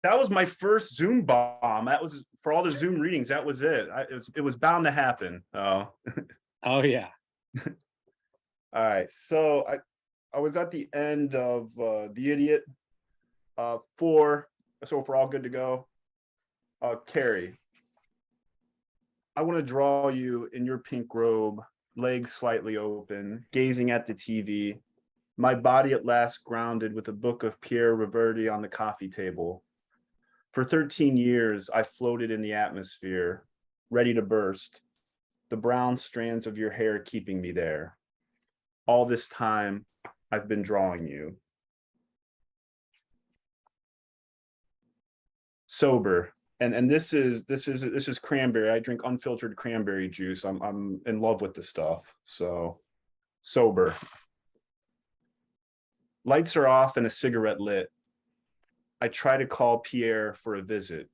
That was my first Zoom bomb. That was for all the Zoom readings. That was it. It was bound to happen. Oh, Oh yeah. all right. So I was at the end of The Idiot. Four. So if we're all good to go. Carrie, I want to draw you in your pink robe, legs slightly open, gazing at the TV. My body at last grounded with a book of Pierre Reverdy on the coffee table. For 13 years, I floated in the atmosphere, ready to burst, the brown strands of your hair keeping me there. All this time, I've been drawing you. Sober. And this is cranberry. I drink unfiltered cranberry juice. I'm in love with the stuff. So sober. Lights are off and a cigarette lit. I try to call Pierre for a visit.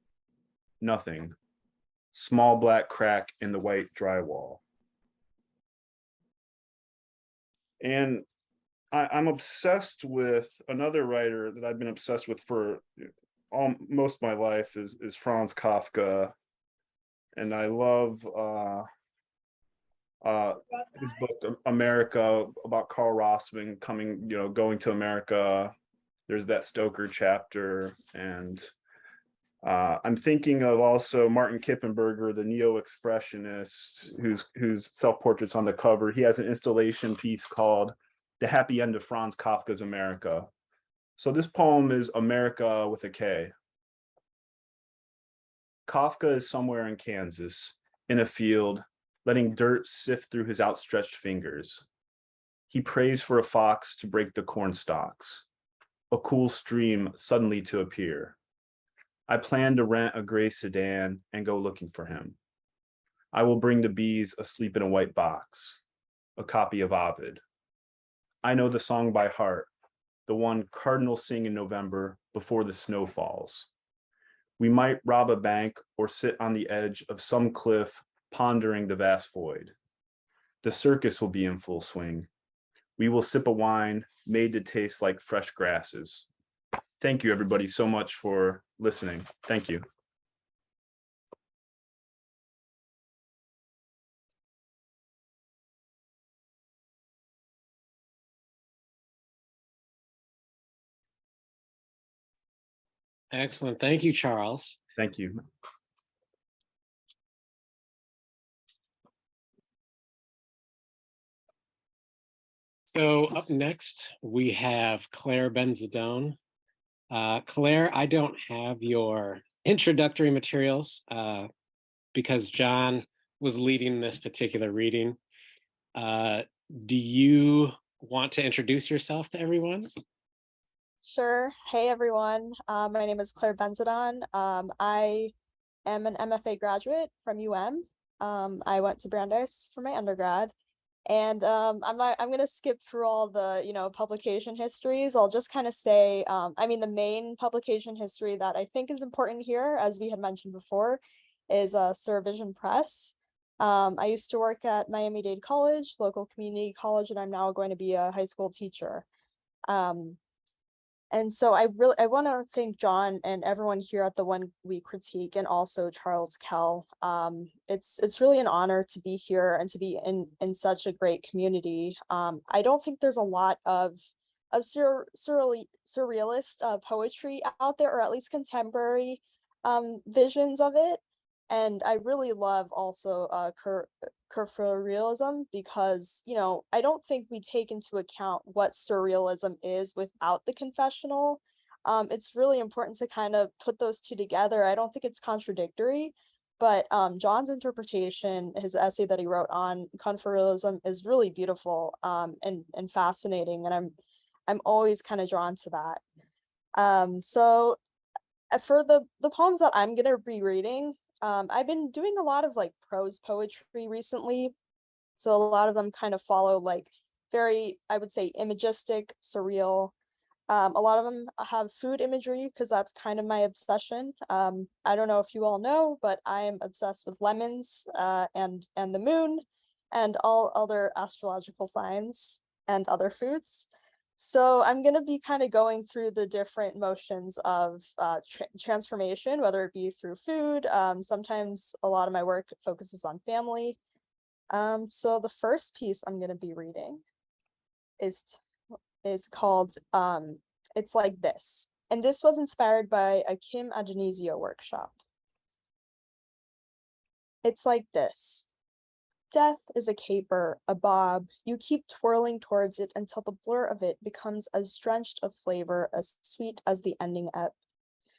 Nothing. Small black crack in the white drywall. And I'm obsessed with another writer that I've been obsessed with for most of my life is Franz Kafka. And I love his book America, about Carl Rossman going to America. There's that Stoker chapter, and I'm thinking of also Martin Kippenberger, the neo-expressionist, whose self-portrait's on the cover. He has an installation piece called "The Happy End of Franz Kafka's America." So this poem is America with a K. Kafka is somewhere in Kansas, in a field, letting dirt sift through his outstretched fingers. He prays for a fox to break the corn stalks, a cool stream suddenly to appear. I plan to rent a gray sedan and go looking for him. I will bring the bees asleep in a white box, a copy of Ovid. I know the song by heart, the one cardinals sing in November before the snow falls. We might rob a bank or sit on the edge of some cliff pondering the vast void. The circus will be in full swing. We will sip a wine made to taste like fresh grasses. Thank you, everybody, so much for listening. Thank you. Excellent. Thank you, Charles. Thank you. So up next, we have Clayre Benzadon. Clayre, I don't have your introductory materials because John was leading this particular reading. Do you want to introduce yourself to everyone? Sure. Hey, everyone. My name is Clayre Benzadon. I am an MFA graduate from I went to Brandeis for my undergrad. And I'm going to skip through all the, publication histories. I'll just kind of say, the main publication history that I think is important here, as we had mentioned before, is SurVision Press. I used to work at Miami-Dade College, local community college, and I'm now going to be a high school teacher. And so I want to thank John and everyone here at the One Week Critique, and also Charles Kell. It's really an honor to be here and to be in such a great community. I don't think there's a lot of surrealist poetry out there, or at least contemporary visions of it. And I really love also surrealism, because I don't think we take into account what surrealism is without the confessional. It's really important to kind of put those two together. I don't think it's contradictory, but John's interpretation, his essay that he wrote on confessionalism, is really beautiful and fascinating, and I'm always kind of drawn to that. So for the poems that I'm gonna be reading, I've been doing a lot of like prose poetry recently. So a lot of them kind of follow like very, I would say, imagistic, surreal. A lot of them have food imagery because that's kind of my obsession. I don't know if you all know, but I am obsessed with lemons and the moon and all other astrological signs and other foods. So I'm going to be kind of going through the different motions of transformation, whether it be through food. Sometimes a lot of my work focuses on family. So the first piece I'm going to be reading is called It's Like This. And this was inspired by a Kim Agenesio workshop. It's like this. Death is a caper, a bob. You keep twirling towards it until the blur of it becomes as drenched of flavor, as sweet as the ending ep.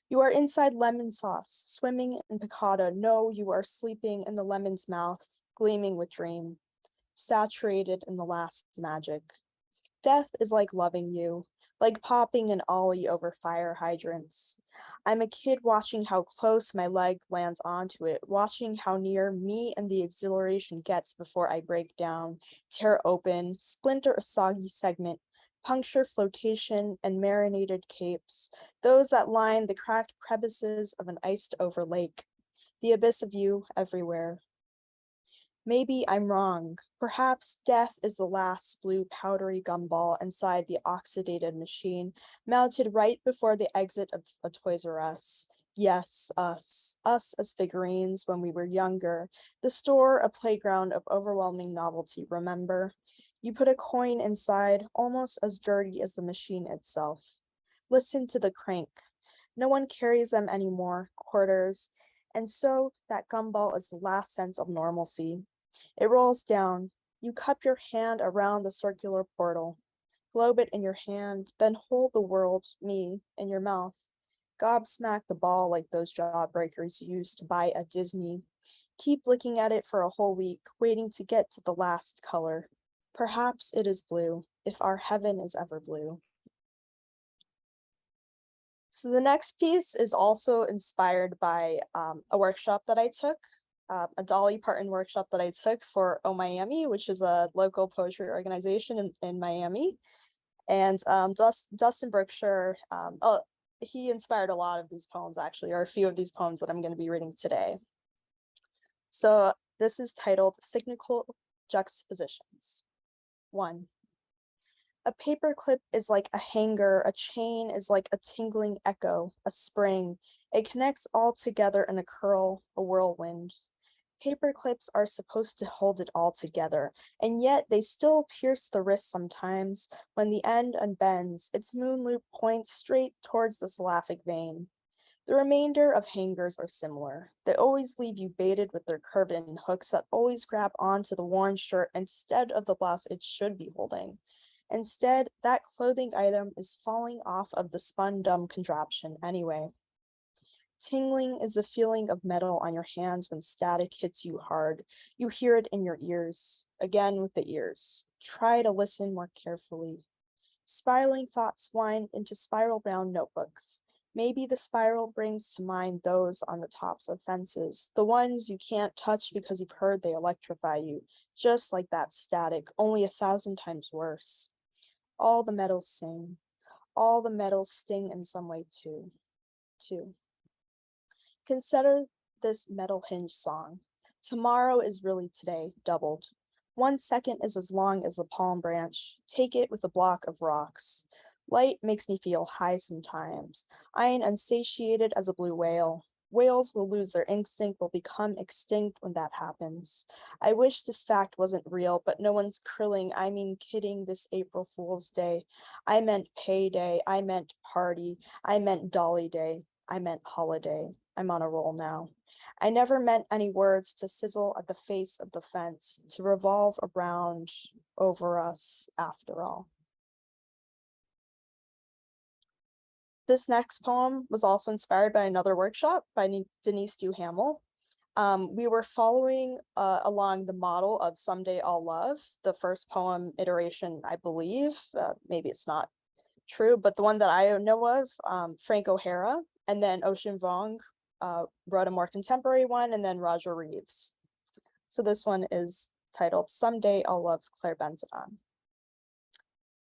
You are inside lemon sauce, swimming in piccata. No, you are sleeping in the lemon's mouth, gleaming with dream, saturated in the last magic. Death is like loving you, like popping an ollie over fire hydrants. I'm a kid watching how close my leg lands onto it, watching how near me and the exhilaration gets before I break down, tear open, splinter a soggy segment, puncture flotation and marinated capes, those that line the cracked crevices of an iced over lake, the abyss of you everywhere. Maybe I'm wrong. Perhaps death is the last blue powdery gumball inside the oxidated machine, mounted right before the exit of a Toys R Us. Yes, us as figurines when we were younger. The store, a playground of overwhelming novelty, remember? You put a coin inside, almost as dirty as the machine itself. Listen to the crank. No one carries them anymore, quarters. And so that gumball is the last sense of normalcy. It rolls down. You cup your hand around the circular portal. Globe it in your hand, then hold the world, me, in your mouth. Gobsmack the ball like those jawbreakers used to buy at Disney. Keep looking at it for a whole week, waiting to get to the last color. Perhaps it is blue, if our heaven is ever blue. So the next piece is also inspired by a workshop that I took. A Dolly Parton workshop that I took for Oh Miami, which is a local poetry organization in Miami. And Dustin Brookshire, he inspired a lot of these poems actually, or a few of these poems that I'm going to be reading today. So this is titled Cyclical Juxtapositions. 1. A paperclip is like a hanger, a chain is like a tingling echo, a spring. It connects all together in a curl, a whirlwind. Paper clips are supposed to hold it all together, and yet they still pierce the wrist sometimes. When the end unbends, its moon loop points straight towards the salaffic vein. The remainder of hangers are similar. They always leave you baited with their curved-in hooks that always grab onto the worn shirt instead of the blouse it should be holding. Instead, that clothing item is falling off of the spun dumb contraption anyway. Tingling is the feeling of metal on your hands when static hits you hard. You hear it in your ears, again with the ears. Try to listen more carefully. Spiraling thoughts wind into spiral-bound notebooks. Maybe the spiral brings to mind those on the tops of fences, the ones you can't touch because you've heard they electrify you, just like that static, only 1,000 times worse. All the metals sing. All the metals sting in some way too. Consider this metal hinge song. Tomorrow is really today, doubled. 1 second is as long as the palm branch. Take it with a block of rocks. Light makes me feel high sometimes. I am unsatiated as a blue whale. Whales will lose their instinct, will become extinct when that happens. I wish this fact wasn't real, but no one's krilling, I mean kidding this April Fool's Day. I meant payday, I meant party, I meant dolly day, I meant holiday. I'm on a roll now. I never meant any words to sizzle at the face of the fence, to revolve around over us after all. This next poem was also inspired by another workshop by Denise Duhamel. We were following along the model of Someday I'll Love, the first poem iteration, I believe. Maybe it's not true, but the one that I know of, Frank O'Hara, and then Ocean Vuong wrote a more contemporary one, and then Roger Reeves. So this one is titled Someday I'll Love Clayre Benzadon.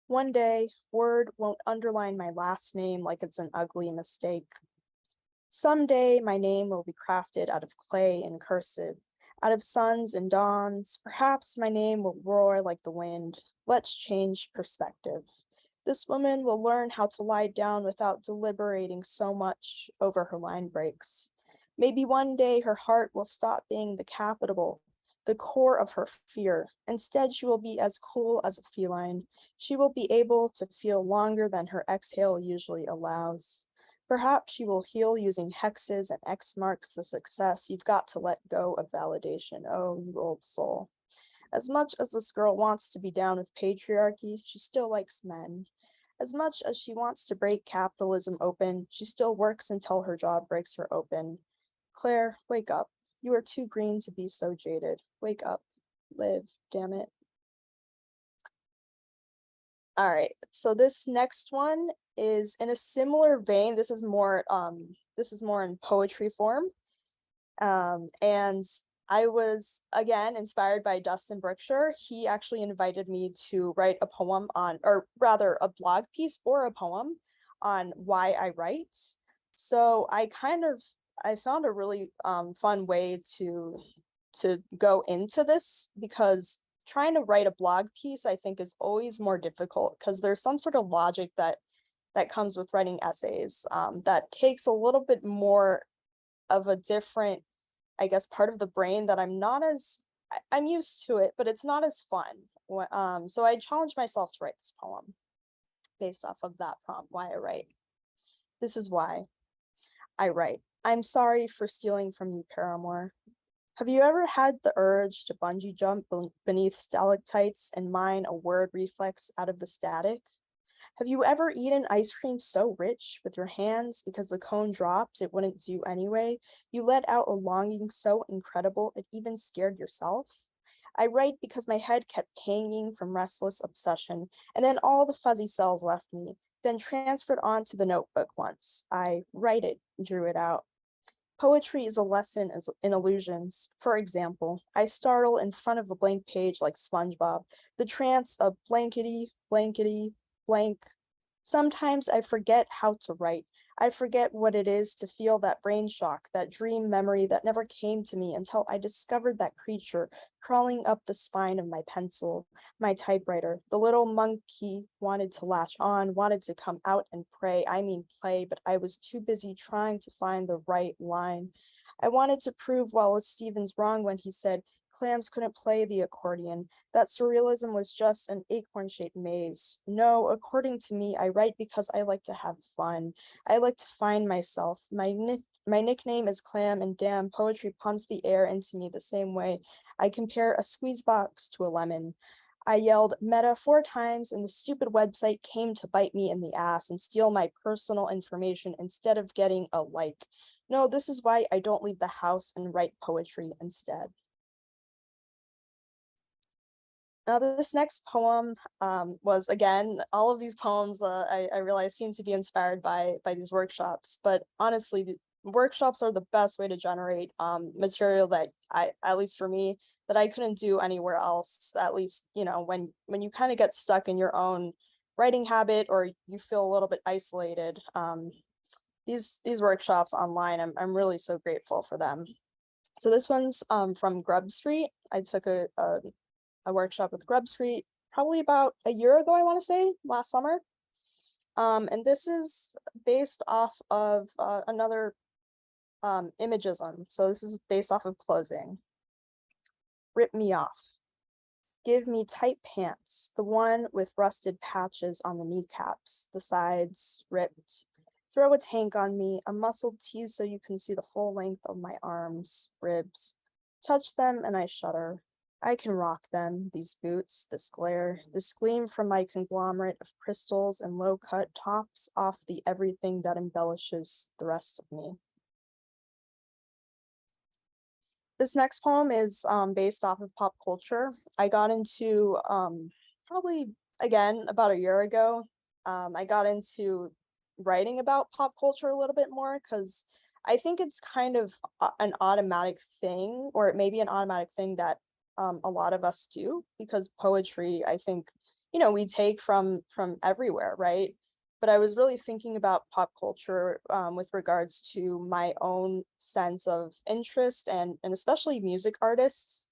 One day, word won't underline my last name like it's an ugly mistake. Someday, my name will be crafted out of clay and cursive, out of suns and dawns. Perhaps my name will roar like the wind. Let's change perspective. This woman will learn how to lie down without deliberating so much over her line breaks. Maybe one day her heart will stop being the capital, the core of her fear. Instead, she will be as cool as a feline. She will be able to feel longer than her exhale usually allows. Perhaps she will heal using hexes and X marks the success. You've got to let go of validation. Oh, you old soul. As much as this girl wants to be down with patriarchy, she still likes men. As much as she wants to break capitalism open, she still works until her job breaks her open. Clayre, wake up. You are too green to be so jaded. Wake up. Live, damn it. All right, so this next one is in a similar vein. This is more in poetry form. And I was again inspired by Dustin Brookshire. He actually invited me to write a poem on, or rather a blog piece or a poem on why I write. So I found a really fun way to go into this, because trying to write a blog piece, I think, is always more difficult because there's some sort of logic that comes with writing essays that takes a little bit more of a different, I guess, part of the brain that I'm used to it, but it's not as fun. So I challenged myself to write this poem based off of that prompt, why I write. This is why I write. I'm sorry for stealing from you, Paramore. Have you ever had the urge to bungee jump beneath stalactites and mine a word reflex out of the static? Have you ever eaten ice cream so rich with your hands because the cone dropped it wouldn't do anyway? You let out a longing so incredible it even scared yourself? I write because my head kept hanging from restless obsession, and then all the fuzzy cells left me, then transferred onto the notebook once. I write it, drew it out. Poetry is a lesson in illusions. For example, I startle in front of a blank page like SpongeBob, the trance of blankety, blankety, blank. Sometimes I forget how to write. I forget what it is to feel that brain shock, that dream memory that never came to me until I discovered that creature crawling up the spine of my pencil, my typewriter. The little monkey wanted to latch on, wanted to come out and play, but I was too busy trying to find the right line. I wanted to prove Wallace Stevens wrong when he said clams couldn't play the accordion, that surrealism was just an acorn-shaped maze. No, according to me, I write because I like to have fun. I like to find myself. My nickname is Clam, and damn, poetry pumps the air into me the same way I compare a squeeze box to a lemon. I yelled meta 4 times, and the stupid website came to bite me in the ass and steal my personal information instead of getting a like. No, this is why I don't leave the house and write poetry instead. Now, this next poem was, again, all of these poems I realize seem to be inspired by these workshops, but honestly, the workshops are the best way to generate material that at least for me, that I couldn't do anywhere else. At least, when you kind of get stuck in your own writing habit or you feel a little bit isolated, these workshops online, I'm really so grateful for them. So this one's from Grub Street. I took a workshop with Grub Street probably about a year ago, I want to say, last summer. And this is based off of another imagism. So this is based off of closing. Rip me off. Give me tight pants, the one with rusted patches on the kneecaps, the sides ripped. Throw a tank on me, a muscled tease so you can see the full length of my arms, ribs. Touch them and I shudder. I can rock them, these boots, this glare, this gleam from my conglomerate of crystals and low-cut tops off the everything that embellishes the rest of me. This next poem is based off of pop culture. I got into, probably, again, about a year ago, I got into writing about pop culture a little bit more because I think it's kind of an automatic thing, or it may be an automatic thing that a lot of us do, because poetry, I think, we take from everywhere, right? But I was really thinking about pop culture with regards to my own sense of interest and especially music artists.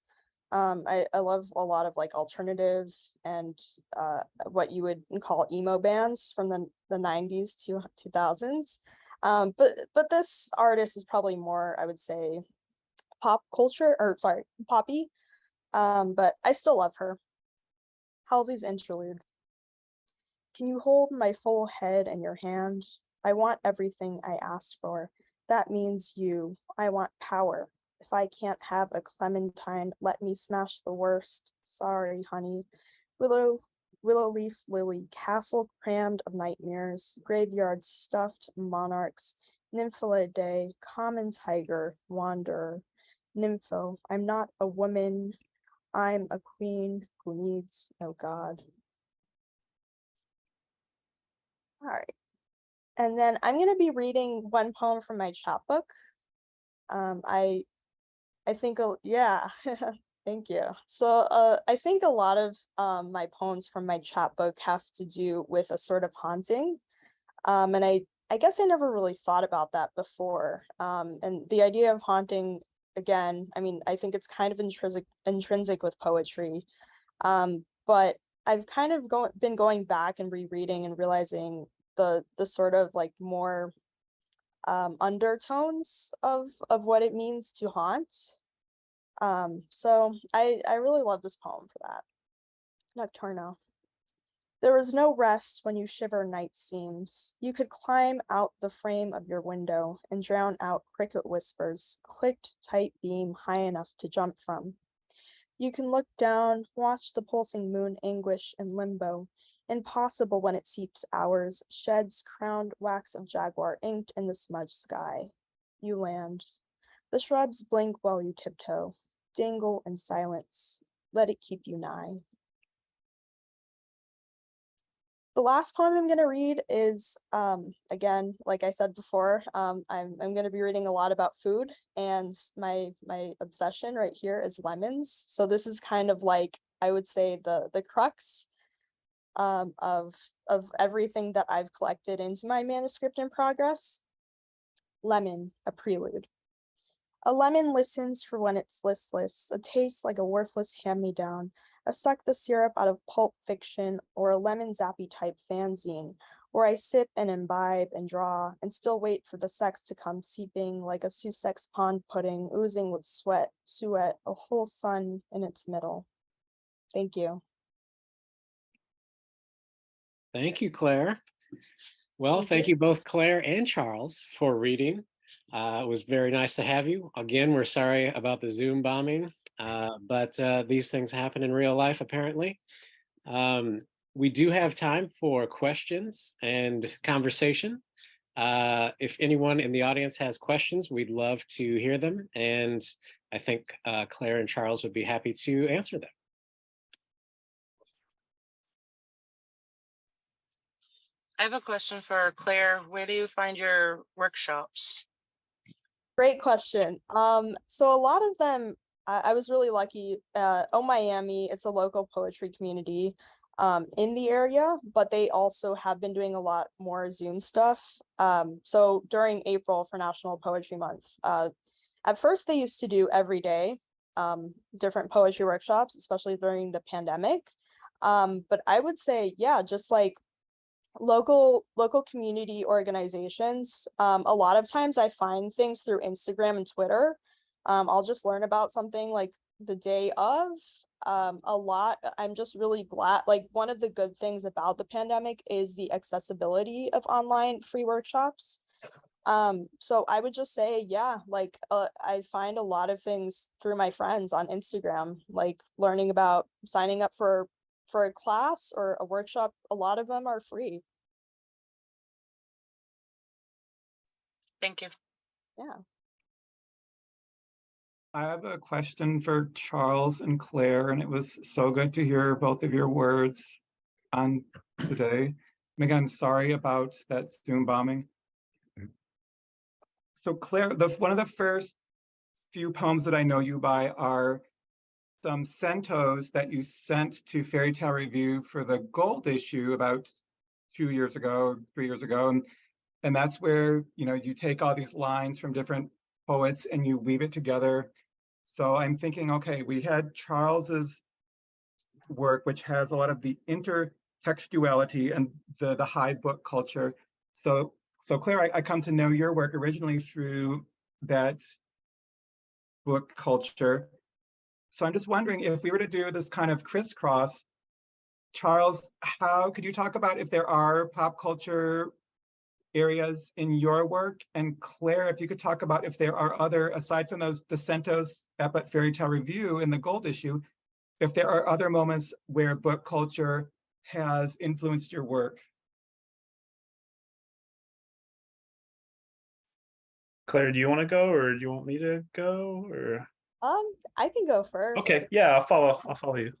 I love a lot of like alternative and what you would call emo bands from the 90s to 2000s. But this artist is probably more, I would say, pop culture, or sorry, poppy. But I still love her. Halsey's interlude. Can you hold my full head in your hand? I want everything I asked for. That means you. I want power. If I can't have a clementine, let me smash the worst. Sorry, honey. Willow leaf lily, castle crammed of nightmares, graveyard stuffed monarchs, nymphalidae, common tiger, wanderer, nympho. I'm not a woman. I'm a queen who needs no god. All right. And then I'm going to be reading one poem from my chapbook. I think, yeah, thank you. So I think a lot of my poems from my chapbook have to do with a sort of haunting. And I guess I never really thought about that before. And the idea of haunting, again, I mean, I think it's kind of intrinsic with poetry. But I've kind of been going back and rereading and realizing the sort of like more undertones of what it means to haunt. So I really love this poem for that. Nocturno. There is no rest when you shiver night seams. You could climb out the frame of your window and drown out cricket whispers, clicked tight beam high enough to jump from. You can look down, watch the pulsing moon anguish in limbo, impossible when it seeps hours, sheds crowned wax of jaguar inked in the smudged sky. You land. The shrubs blink while you tiptoe, dangle in silence. Let it keep you nigh. The last poem I'm going to read is, again, like I said before, I'm going to be reading a lot about food, and my obsession right here is lemons. So this is kind of like, I would say, the crux of everything that I've collected into my manuscript in progress. Lemon, a prelude. A lemon listens for when it's listless, a taste like a worthless hand-me-down, a suck the syrup out of pulp fiction or a lemon zappy type fanzine, where I sip and imbibe and draw and still wait for the sex to come seeping like a Sussex pond pudding oozing with sweat, suet, a whole sun in its middle. Thank you. Thank you, Claire. Well, thank you both, Claire and Charles, for reading. It was very nice to have you. Again, we're sorry about the Zoom bombing, but these things happen in real life, apparently. We do have time for questions and conversation. If anyone in the audience has questions, we'd love to hear them. And I think Claire and Charles would be happy to answer them. I have a question for Claire. Where do you find your workshops? Great question. So a lot of them, I was really lucky. Oh Miami, it's a local poetry community in the area, but they also have been doing a lot more Zoom stuff. So during April for National Poetry Month, at first they used to do every day different poetry workshops, especially during the pandemic. But I would say, yeah, just like local community organizations. A lot of times I find things through Instagram and Twitter. I'll just learn about something like the day of. A lot, I'm just really glad, like one of the good things about the pandemic is the accessibility of online free workshops. So I would just say, yeah, like I find a lot of things through my friends on Instagram, like learning about signing up for a class or a workshop. A lot of them are free. Thank you. Yeah. I have a question for Charles and Claire, and it was so good to hear both of your words on today. And again, sorry about that Zoom bombing. So Claire, one of the first few poems that I know you by are some centos that you sent to Fairy Tale Review for the gold issue about 2 years ago, 3 years ago. And that's where, you take all these lines from different poets and you weave it together. So I'm thinking, okay, we had Charles's work, which has a lot of the intertextuality and the high book culture. So Clayre, I come to know your work originally through that book culture. So I'm just wondering if we were to do this kind of crisscross, Charles, how could you talk about if there are pop culture areas in your work? And Clayre, if you could talk about if there are other, aside from those, the Centos Epet Fairy Tale Review in the gold issue, if there are other moments where book culture has influenced your work. Clayre, do you want to go or do you want me to go or? I can go first. Okay, yeah, I'll follow you.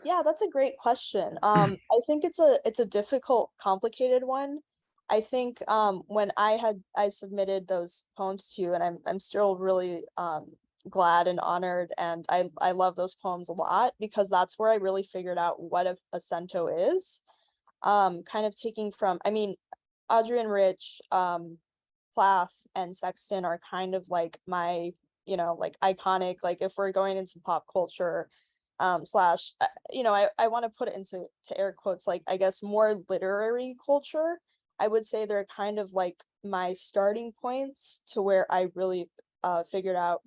Yeah, that's a great question. I think it's a difficult, complicated one. I think when I submitted those poems to you, and I'm still really glad and honored, and I love those poems a lot because that's where I really figured out what a cento is. Kind of taking from, I mean, Audrey Rich, Plath, and Sexton are kind of like my, like iconic, like if we're going into pop culture, slash, I want to put it into air quotes, like I guess more literary culture. I would say they're kind of like my starting points to where I really figured out,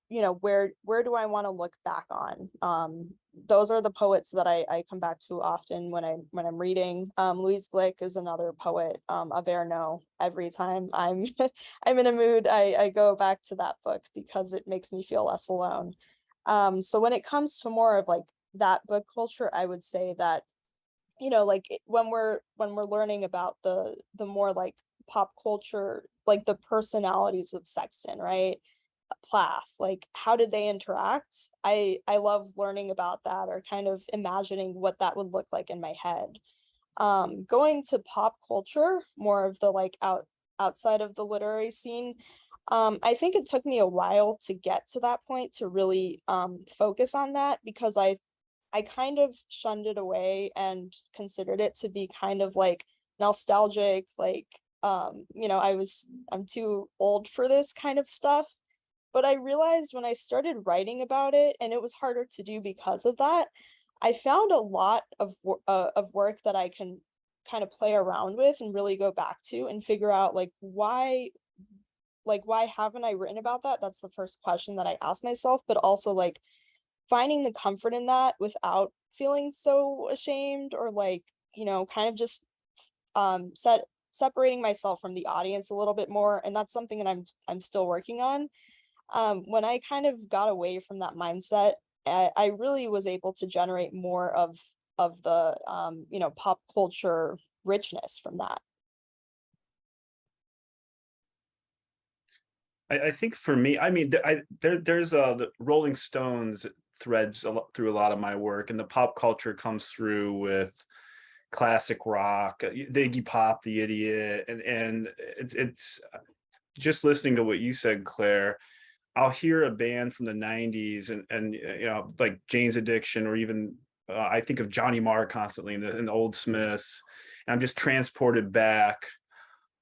where do I want to look back on. Those are the poets that I come back to often when I'm reading. Louise Glick is another poet, Averno. Every time I'm I'm in a mood, I go back to that book because it makes me feel less alone. So when it comes to more of like that book culture, I would say that, like when we're learning about the more like pop culture, like the personalities of Sexton, right? Plath, like how did they interact? I love learning about that, or kind of imagining what that would look like in my head. Going to pop culture, more of the like outside of the literary scene, I think it took me a while to get to that point to really focus on that, because I kind of shunned it away and considered it to be kind of like nostalgic, like I'm too old for this kind of stuff. But I realized when I started writing about it, and it was harder to do because of that, I found a lot of work that I can kind of play around with and really go back to and figure out why haven't I written about that? That's the first question that I ask myself, but also like finding the comfort in that without feeling so ashamed, or like, kind of just separating myself from the audience a little bit more. And that's something that I'm still working on. When I kind of got away from that mindset, I really was able to generate more of the pop culture richness from that. I think for me, I mean, there's the Rolling Stones threads through a lot of my work, and the pop culture comes through with classic rock, the Iggy Pop, the Idiot, and it's just listening to what you said, Clayre. I'll hear a band from the 90s and like Jane's Addiction, or even I think of Johnny Marr constantly in the Old Smiths, and I'm just transported back.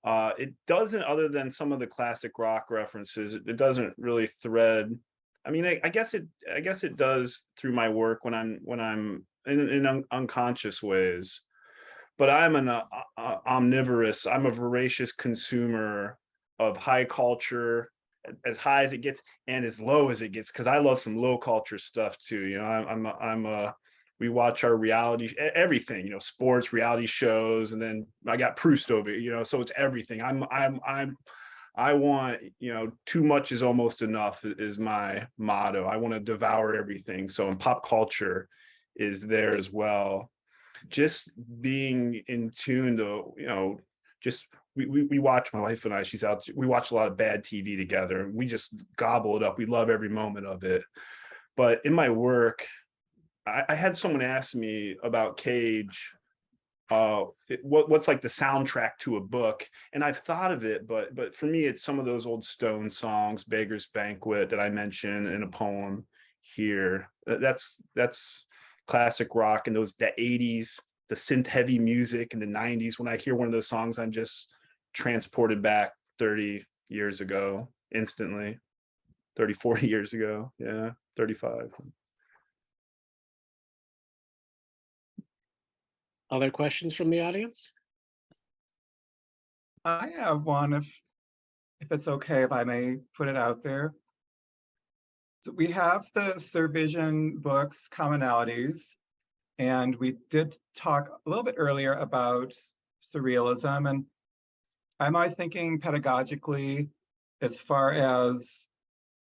It doesn't, other than some of the classic rock references, it doesn't really thread. I mean, I guess it does through my work when I'm in unconscious ways. But I'm an omnivorous. I'm a voracious consumer of high culture, as high as it gets and as low as it gets, because I love some low culture stuff too. We watch our reality, everything, sports, reality shows, and then I got Proust over, so it's everything. I want, too much is almost enough is my motto. I want to devour everything. So, and pop culture is there as well. Just being in tune to, just we watch, my wife and I, she's out, we watch a lot of bad TV together. We just gobble it up. We love every moment of it. But in my work, I had someone ask me about Cage, what's like the soundtrack to a book, and I've thought of it, but for me, it's some of those old Stone songs, Beggar's Banquet, that I mentioned in a poem here. That's classic rock, and the 80s, the synth heavy music in the 90s. When I hear one of those songs, I'm just transported back 30 years ago instantly. 30, 40 years ago. Yeah, 35. Other questions from the audience? I have one, if it's okay, if I may put it out there. So we have the SurVision books commonalities, and we did talk a little bit earlier about surrealism, and I'm always thinking pedagogically as far as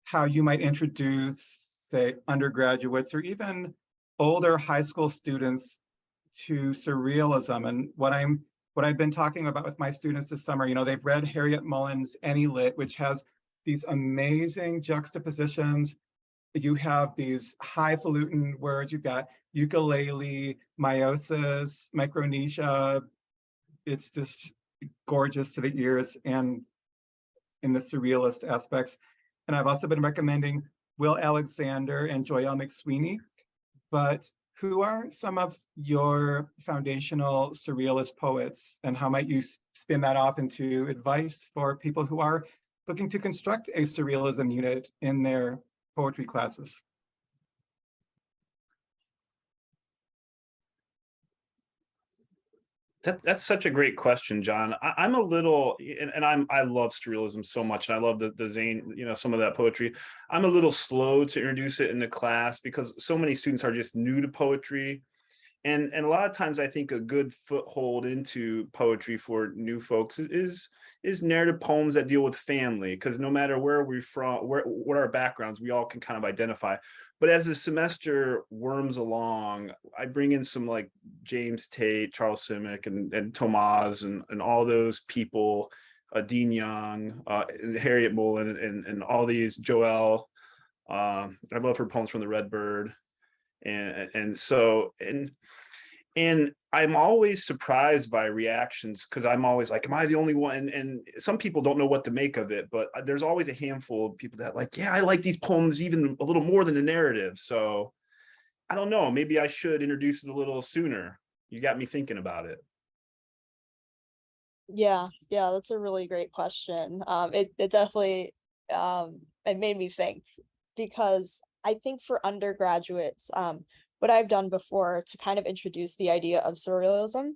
how you might introduce, say, undergraduates or even older high school students to surrealism. And what I've been talking about with my students this summer, you know, they've read Harriet Mullen's Any Lit, which has these amazing juxtapositions. You have these highfalutin words. You've got ukulele, meiosis, Micronesia. It's just gorgeous to the ears and in the surrealist aspects. And I've also been recommending Will Alexander and Joelle McSweeney. But who are some of your foundational surrealist poets, and how might you spin that off into advice for people who are looking to construct a surrealism unit in their poetry classes? That's such a great question, John. I'm a little, and I love surrealism so much, and I love the Zane, you know, some of that poetry. I'm a little slow to introduce it in the class because so many students are just new to poetry, and a lot of times I think a good foothold into poetry for new folks is narrative poems that deal with family, because no matter where we're from, what our backgrounds, we all can kind of identify. But as the semester worms along, I bring in some like James Tate, Charles Simic, and Tomas, and all those people, Dean Young, and Harriet Mullen, and all these, Joelle. I love her poems from the Redbird, and so I'm always surprised by reactions, because I'm always like, am I the only one? And some people don't know what to make of it, but there's always a handful of people that like, yeah, I like these poems even a little more than the narrative. So I don't know, maybe I should introduce it a little sooner. You got me thinking about it. Yeah, that's a really great question. It definitely it made me think, because I think for undergraduates, what I've done before to kind of introduce the idea of surrealism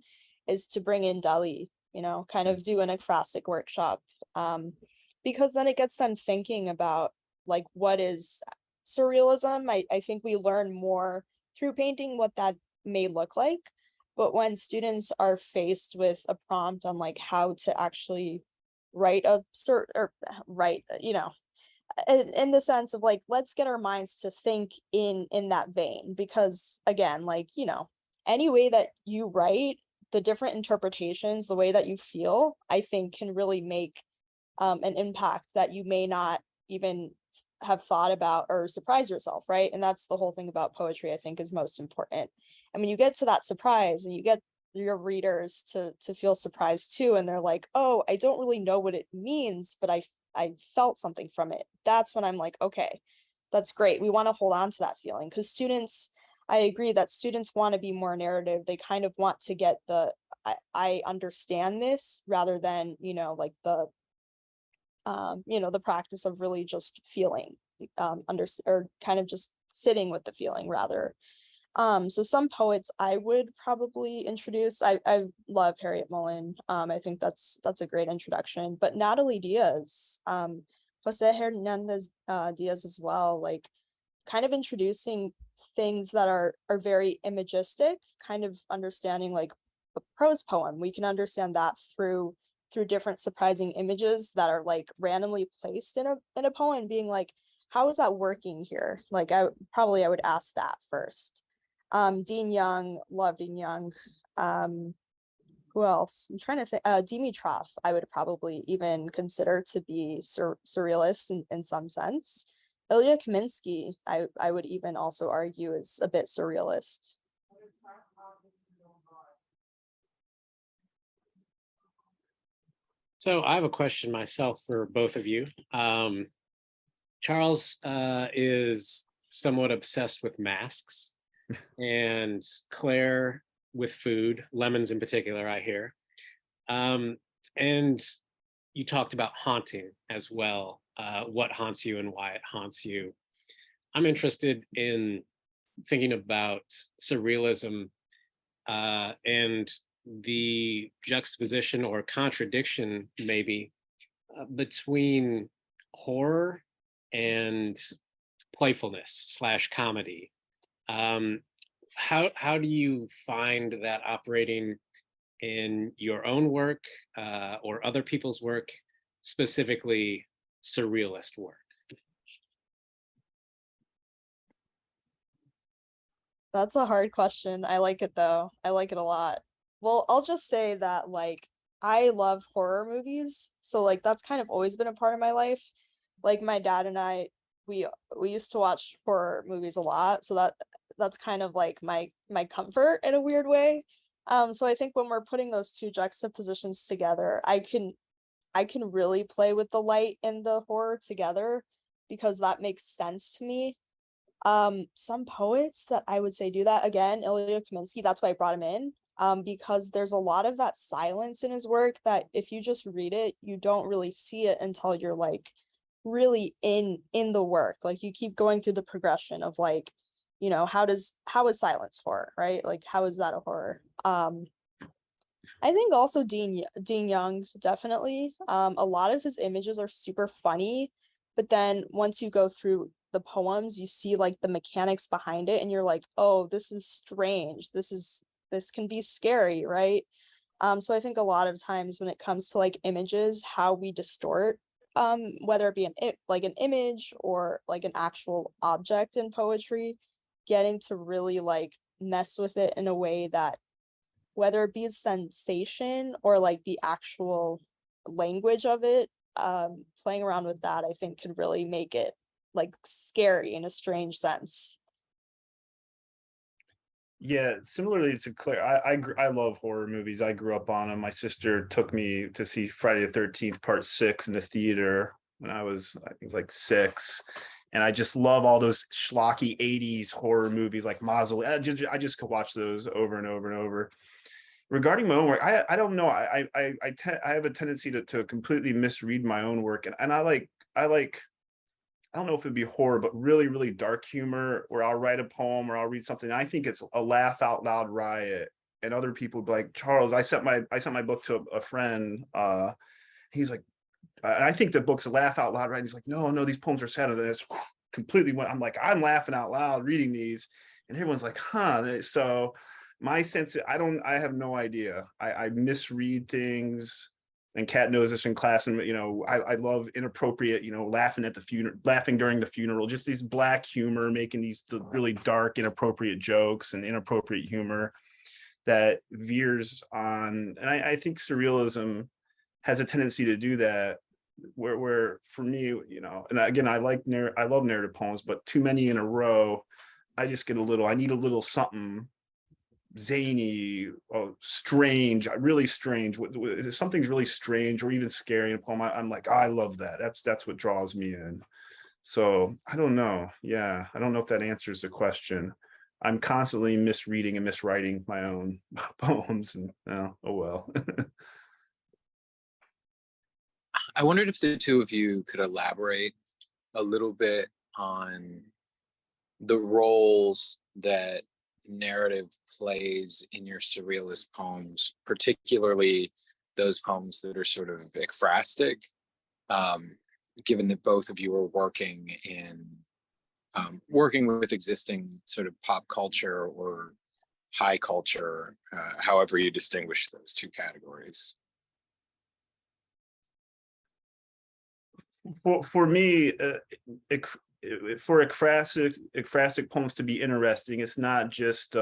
is to bring in Dali, you know, kind of do an ekphrastic workshop, because then it gets them thinking about like, what is surrealism? I think we learn more through painting what that may look like. But when students are faced with a prompt on like how to actually write write, you know, in the sense of like, let's get our minds to think in that vein, because again, like, you know, any way that you write, the different interpretations, the way that you feel, I think can really make an impact that you may not even have thought about or surprise yourself, right? And that's the whole thing about poetry, I think, is most important. And when you get to that surprise and you get your readers to feel surprised too, and they're like, oh, I don't really know what it means, but I felt something from it. That's when I'm like, okay, that's great. We want to hold on to that feeling, because students, I agree that students want to be more narrative. They kind of want to get the, I understand this, rather than, you know, like the, you know, the practice of really just feeling, or kind of just sitting with the feeling rather. So some poets I would probably introduce. I love Harriet Mullen. I think that's a great introduction. But Natalie Diaz, Jose Hernandez Diaz as well, like kind of introducing things that are very imagistic, kind of understanding like a prose poem. We can understand that through different surprising images that are like randomly placed in a poem, being like, how is that working here? Like I would ask that first. Dean Young, love Dean Young. Who else? I'm trying to think. Dimitrov, I would probably even consider to be surrealist in some sense. Ilya Kaminsky, I would even also argue is a bit surrealist. So I have a question myself for both of you. Charles is somewhat obsessed with masks, and Clayre with food, lemons in particular, I hear. And you talked about haunting as well. what haunts you and why it haunts you. I'm interested in thinking about surrealism and the juxtaposition or contradiction, maybe, between horror and playfulness / comedy. How do you find that operating in your own work or other people's work, specifically surrealist work? That's a hard question. I like it though. I like it a lot. Well, I'll just say that like I love horror movies, so like that's kind of always been a part of my life. Like my dad and I, we used to watch horror movies a lot, so that's kind of like my comfort in a weird way. So I think when we're putting those two juxtapositions together, I can really play with the light and the horror together because that makes sense to me. Some poets that I would say do that again, Ilya Kaminsky, that's why I brought him in. Because there's a lot of that silence in his work that if you just read it, you don't really see it until you're like really in the work. Like you keep going through the progression of like, you know, how is silence horror, right? Like how is that a horror? I think also Dean Young, definitely. A lot of his images are super funny, but then once you go through the poems, you see like the mechanics behind it, and you're like, oh, this is strange. This can be scary, right? So I think a lot of times when it comes to like images, how we distort, whether it be like an image or like an actual object in poetry, getting to really like mess with it in a way that whether it be sensation or like the actual language of it, playing around with that, I think could really make it like scary in a strange sense. Yeah, similarly to Claire, I love horror movies. I grew up on them. My sister took me to see Friday the 13th Part 6 in the theater when I was, I think, like 6. And I just love all those schlocky 80s horror movies like Mausoleum. I just could watch those over and over and over. Regarding my own work, I don't know. I have a tendency to completely misread my own work, and I don't know if it'd be horror, but really, really dark humor, where I'll write a poem or I'll read something. I think it's a laugh out loud riot. And other people would be like, Charles, I sent my book to a friend. He's like, and I think the book's a laugh out loud, right? He's like, no, these poems are sad. And it's completely what I'm like, I'm laughing out loud reading these. And everyone's like, huh. So my sense, I have no idea. I misread things. And Kat knows this in class, and I love inappropriate, laughing at the funeral, laughing during the funeral, just these black humor, making these really dark, inappropriate jokes and inappropriate humor that veers on. And I think surrealism has a tendency to do that, where for me, and again, I love narrative poems, but too many in a row, I just get I need a little something zany, strange, really strange. If something's really strange or even scary in a poem, I'm like, oh, I love that. That's what draws me in. So I don't know. Yeah, I don't know if that answers the question. I'm constantly misreading and miswriting my own poems, and oh well. I wondered if the two of you could elaborate a little bit on the roles that narrative plays in your surrealist poems, particularly those poems that are sort of ekphrastic, given that both of you are working with existing sort of pop culture or high culture, however you distinguish those two categories. For me, for ekphrastic poems to be interesting, it's not just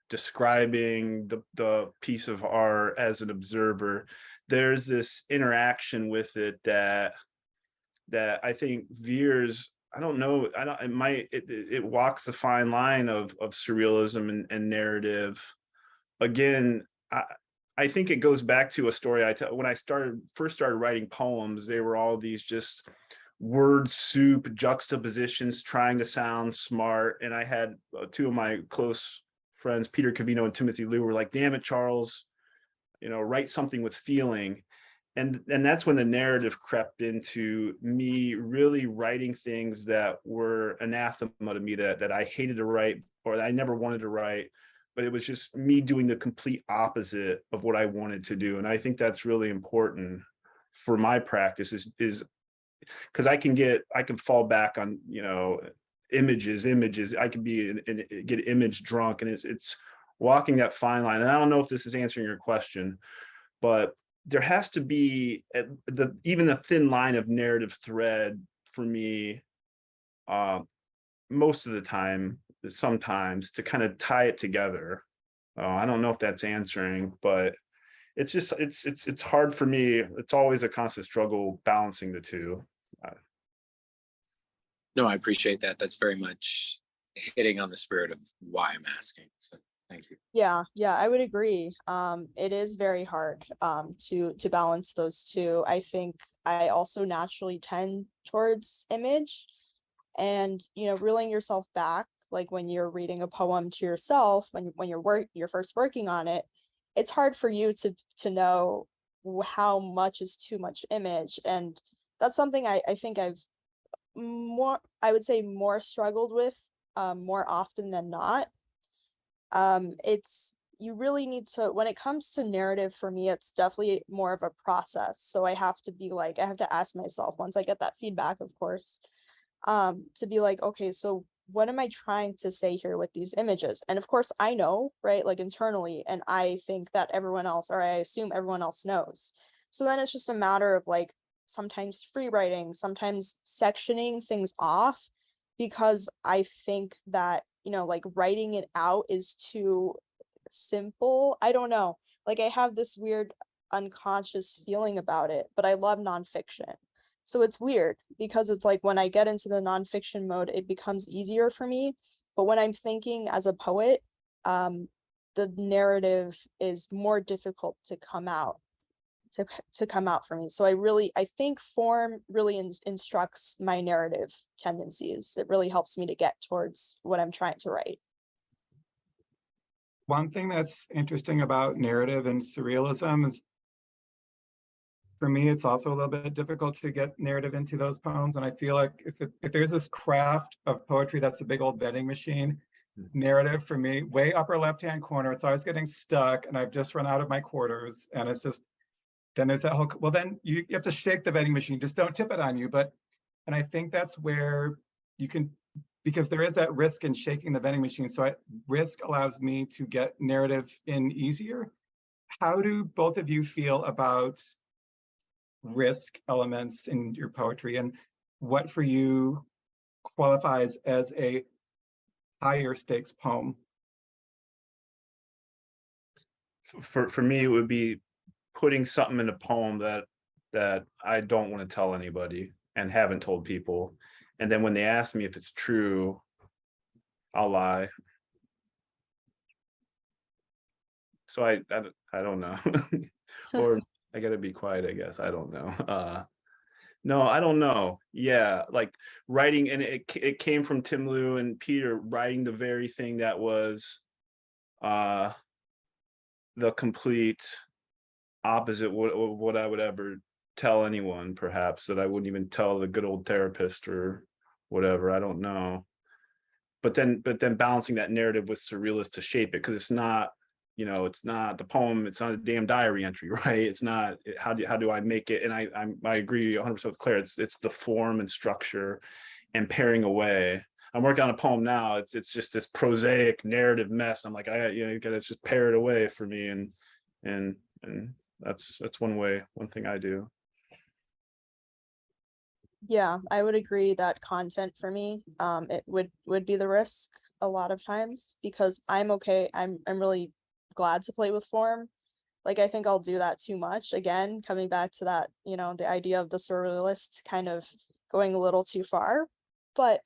describing the piece of art as an observer. There's this interaction with it that I think veers. I don't know. It walks the fine line of surrealism and narrative. Again, I think it goes back to a story I tell. When I first started writing poems, they were all these just word soup juxtapositions trying to sound smart. And I had two of my close friends, Peter Cavino and Timothy Liu, were like, damn it, Charles, write something with feeling. and that's when the narrative crept into me really writing things that were anathema to me, that I hated to write or that I never wanted to write, but it was just me doing the complete opposite of what I wanted to do. And I think that's really important for my practice, is because I can fall back on, images. I can get image drunk, and it's walking that fine line. And I don't know if this is answering your question, but there has to be even a thin line of narrative thread for me, most of the time, sometimes, to kind of tie it together. I don't know if that's answering, but it's just it's hard for me. It's always a constant struggle balancing the two. No, I appreciate that. That's very much hitting on the spirit of why I'm asking. So thank you. Yeah, I would agree. It is very hard to balance those two. I think I also naturally tend towards image, and reeling yourself back, like when you're reading a poem to yourself, when you're first working on it, it's hard for you to know how much is too much image. And that's something I think I would say more struggled with more often than not. It's, you really need to, when it comes to narrative, for me, it's definitely more of a process. So I have to ask myself, once I get that feedback, of course, to be like, okay, so what am I trying to say here with these images? And of course I know, right, like internally, and I think that everyone else, or I assume everyone else knows. So then it's just a matter of like sometimes free writing, sometimes sectioning things off, because I think that, like writing it out is too simple. I don't know. Like I have this weird unconscious feeling about it, but I love nonfiction. So it's weird because it's like when I get into the nonfiction mode, it becomes easier for me. But when I'm thinking as a poet, the narrative is more difficult to come out for me. So I think form really instructs my narrative tendencies. It really helps me to get towards what I'm trying to write. One thing that's interesting about narrative and surrealism is, for me, it's also a little bit difficult to get narrative into those poems. And I feel like if there's this craft of poetry that's a big old vending machine, narrative for me, way upper left-hand corner, it's always getting stuck, and I've just run out of my quarters, and it's just, then there's that whole, well, then you have to shake the vending machine, just don't tip it on you. And I think that's where you can, because there is that risk in shaking the vending machine. So risk allows me to get narrative in easier. How do both of you feel about risk elements in your poetry, and what for you qualifies as a higher stakes poem? For me, it would be putting something in a poem that I don't want to tell anybody and haven't told people. And then when they ask me if it's true, I'll lie. So I don't know. Or I gotta be quiet, I guess. I don't know. No, I don't know. Yeah, like writing, and it came from Tim Liu and Peter writing the very thing that was the complete opposite what I would ever tell anyone, perhaps, that I wouldn't even tell the good old therapist or whatever. I don't know. But then balancing that narrative with surrealist to shape it, because it's not, it's not the poem, it's not a damn diary entry, right? It's not, how do I make it? And I agree 100% with Clayre. It's the form and structure and paring away. I'm working on a poem now. It's just this prosaic narrative mess. I'm like, you gotta just pare it away for me, and that's one thing I do. Yeah, I would agree that content for me, it would be the risk a lot of times, because I'm really glad to play with form. Like I think I'll do that too much. Again, coming back to that, the idea of the surrealist kind of going a little too far. But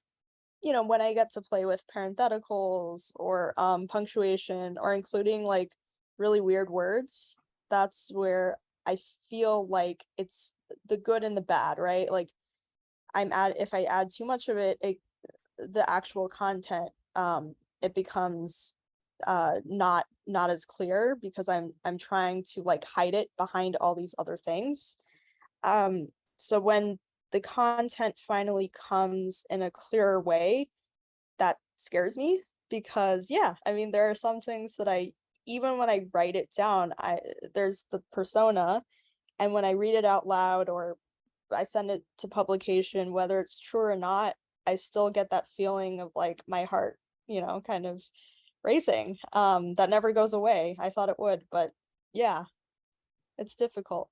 when I get to play with parentheticals or punctuation, or including like really weird words, that's where I feel like it's the good and the bad, right? Like if I add too much of it, the actual content, it becomes not not as clear because I'm trying to like hide it behind all these other things. So when the content finally comes in a clearer way, that scares me because yeah, I mean, there are some things that even when I write it down, there's the persona, and when I read it out loud or I send it to publication, whether it's true or not, I still get that feeling of like my heart, kind of racing. That never goes away. I thought it would, but yeah, it's difficult.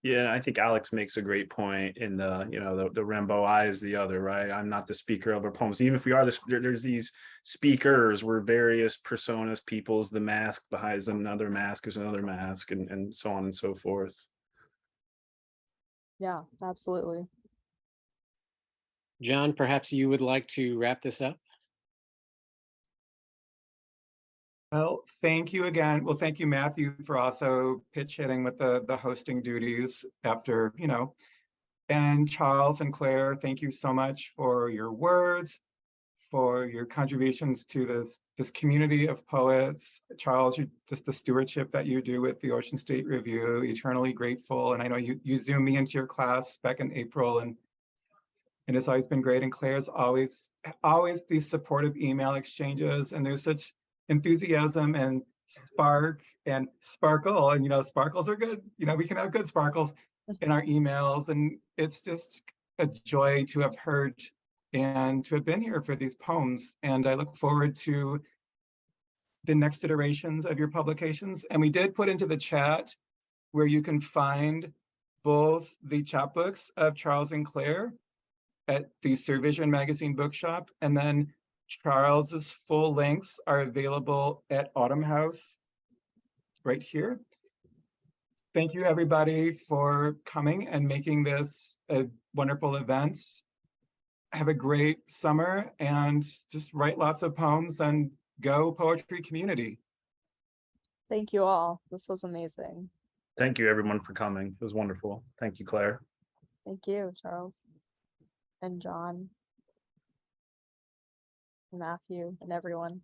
Yeah, I think Alex makes a great point in the, the Rimbaud I is the other, right? I'm not the speaker of our poems. Even if we are there's these speakers, we're various personas, people's the mask behind another mask is another mask, and so on and so forth. Yeah, absolutely. John, perhaps you would like to wrap this up? Well, thank you again. Well, thank you, Matthew, for also pitch hitting with the hosting duties after, and Charles and Clayre, thank you so much for your words, for your contributions to this community of poets. Charles, just the stewardship that you do with the Ocean State Review, eternally grateful. And I know you zoomed me into your class back in April, and it's always been great. And Claire's always these supportive email exchanges, and there's such enthusiasm and spark and sparkle, and sparkles are good. We can have good sparkles in our emails, and it's just a joy to have heard and to have been here for these poems. And I look forward to the next iterations of your publications. And we did put into the chat where you can find both the chapbooks of Charles and Clayre at the SurVision magazine bookshop, and then Charles's full lengths are available at Autumn House right here. Thank you, everybody, for coming and making this a wonderful event. Have a great summer and just write lots of poems and go poetry community. Thank you all. This was amazing. Thank you, everyone, for coming. It was wonderful. Thank you, Clayre. Thank you, Charles and John, and Matthew, and everyone.